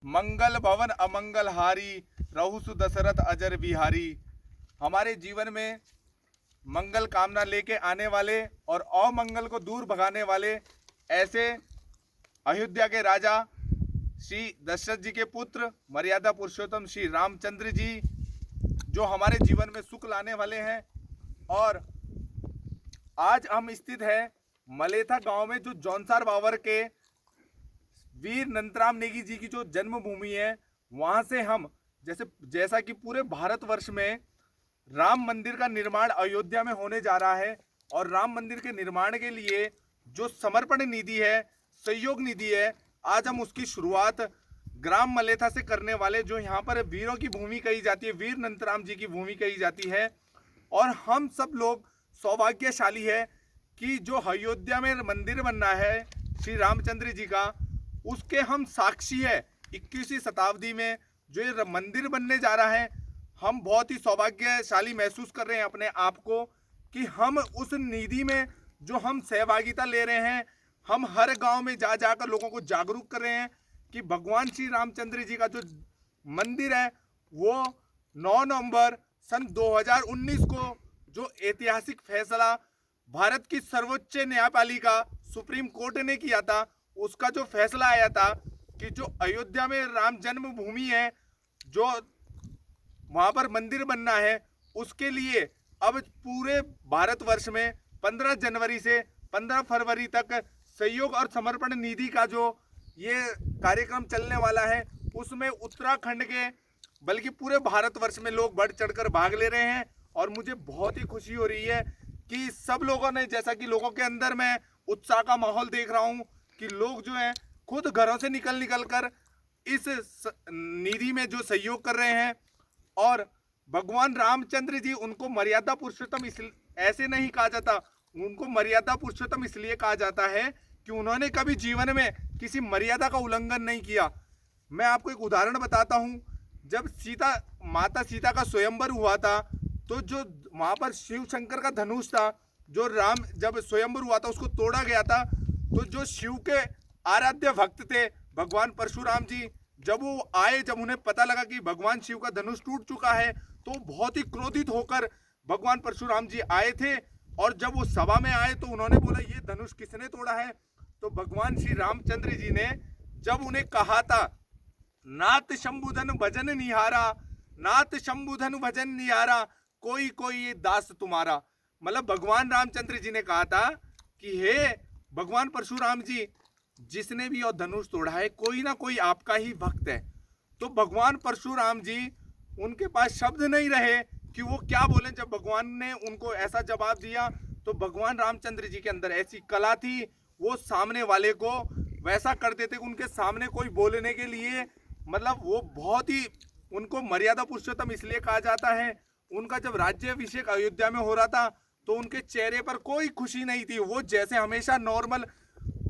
मंगल भवन अमंगल हारी, रहु दशरथ अजर बिहारी। हमारे जीवन में मंगल कामना लेके आने वाले और अमंगल को दूर भगाने वाले ऐसे अयोध्या के राजा श्री दशरथ जी के पुत्र मर्यादा पुरुषोत्तम श्री रामचंद्र जी जो हमारे जीवन में सुख लाने वाले हैं। और आज हम स्थित है मलेथा गांव में, जो जौनसार बावर के वीर नंदराम नेगी जी की जो जन्मभूमि है। वहां से हम जैसा कि पूरे भारतवर्ष में राम मंदिर का निर्माण अयोध्या में होने जा रहा है, और राम मंदिर के निर्माण के लिए जो समर्पण निधि है, सहयोग निधि है, आज हम उसकी शुरुआत ग्राम मलेथा से करने वाले, जो यहाँ पर वीरों की भूमि कही जाती है, वीर नंदराम जी की भूमि कही जाती है। और हम सब लोग सौभाग्यशाली है कि जो अयोध्या में मंदिर बनना है श्री रामचंद्र जी का, उसके हम साक्षी है। 21वीं शताब्दी में जो ये मंदिर बनने जा रहा है, हम बहुत ही सौभाग्यशाली महसूस कर रहे हैं अपने आप को कि हम उस निधि में जो हम सहभागिता ले रहे हैं। हम हर गांव में जा जाकर लोगों को जागरूक कर रहे हैं कि भगवान श्री रामचंद्र जी का जो मंदिर है वो 9 नवंबर सन 2019 को जो ऐतिहासिक फैसला भारत की सर्वोच्च न्यायपालिका सुप्रीम कोर्ट ने किया था, उसका जो फैसला आया था कि जो अयोध्या में राम जन्मभूमि है, जो वहां पर मंदिर बनना है, उसके लिए अब पूरे भारतवर्ष में 15 जनवरी से 15 फरवरी तक सहयोग और समर्पण निधि का जो ये कार्यक्रम चलने वाला है, उसमें उत्तराखंड के बल्कि पूरे भारतवर्ष में लोग बढ़ चढ़कर भाग ले रहे हैं। और मुझे बहुत ही खुशी हो रही है कि सब लोगों ने, जैसा कि लोगों के अंदर मैं उत्साह का माहौल देख रहा हूँ कि लोग जो हैं खुद घरों से निकल कर इस निधि में जो सहयोग कर रहे हैं। और भगवान रामचंद्र जी, उनको मर्यादा पुरुषोत्तम ऐसे नहीं कहा जाता, उनको मर्यादा पुरुषोत्तम इसलिए कहा जाता है कि उन्होंने कभी जीवन में किसी मर्यादा का उल्लंघन नहीं किया। मैं आपको एक उदाहरण बताता हूँ। जब माता सीता का स्वयंवर हुआ था, तो जो वहां पर शिव शंकर का धनुष था, जो राम जब स्वयंवर हुआ था उसको तोड़ा गया था, तो जो शिव के आराध्य भक्त थे भगवान परशुराम जी, जब वो आए, जब उन्हें पता लगा कि भगवान शिव का धनुष टूट चुका है, तो बहुत ही क्रोधित होकर भगवान परशुराम जी आए थे। और जब वो सभा में आए तो उन्होंने बोला, ये धनुष किसने तोड़ा है? तो भगवान श्री रामचंद्र जी ने जब उन्हें कहा था, नाथ शंभुधन भजन निहारा, नाथ शंभुधन भजन निहारा, कोई कोई दास तुम्हारा। मतलब भगवान रामचंद्र जी ने कहा था कि हे भगवान परशुराम जी, जिसने भी और धनुष तोड़ा है, कोई ना कोई आपका ही भक्त है। तो भगवान परशुराम जी, उनके पास शब्द नहीं रहे कि वो क्या बोले। जब भगवान ने उनको ऐसा जवाब दिया, तो भगवान रामचंद्र जी के अंदर ऐसी कला थी, वो सामने वाले को वैसा कर देते कि उनके सामने कोई बोलने के लिए, मतलब वो बहुत ही, उनको मर्यादा पुरुषोत्तम इसलिए कहा जाता है। उनका जब राज्याभिषेक अयोध्या में हो रहा था, तो उनके चेहरे पर कोई खुशी नहीं थी। वो जैसे हमेशा नॉर्मल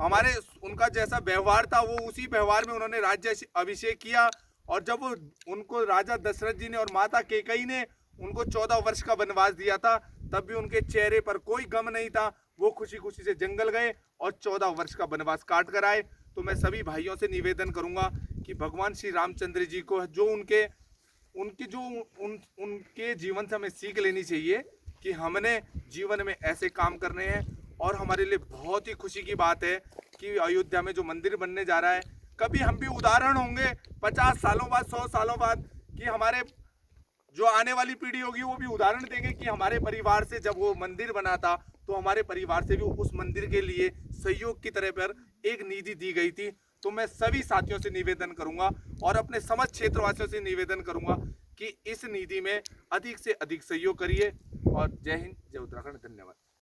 हमारे उनका जैसा व्यवहार था, वो उसी व्यवहार में उन्होंने राज्य अभिषेक किया। और जब उनको राजा दशरथ जी ने और माता कैकेयी ने उनको 14 वर्ष का वनवास दिया था, तब भी उनके चेहरे पर कोई गम नहीं था। वो खुशी खुशी से जंगल गए और 14 वर्ष का वनवास काट कर आए। तो मैं सभी भाइयों से निवेदन करूंगा कि भगवान श्री रामचंद्र जी को जो उनके जीवन से हमें सीख लेनी चाहिए कि हमने जीवन में ऐसे काम करने हैं। और हमारे लिए बहुत ही खुशी की बात है कि अयोध्या में जो मंदिर बनने जा रहा है, कभी हम भी उदाहरण होंगे 50 सालों बाद, 100 सालों बाद, कि हमारे जो आने वाली पीढ़ी होगी वो भी उदाहरण देंगे कि हमारे परिवार से जब वो मंदिर बना था, तो हमारे परिवार से भी उस मंदिर के लिए सहयोग की तरह पर एक निधि दी गई थी। तो मैं सभी साथियों से निवेदन करूंगा और अपने समस्त क्षेत्रवासियों से निवेदन करूंगा कि इस निधि में अधिक से अधिक सहयोग करिए। और जय हिंद, जय उत्तराखंड, धन्यवाद।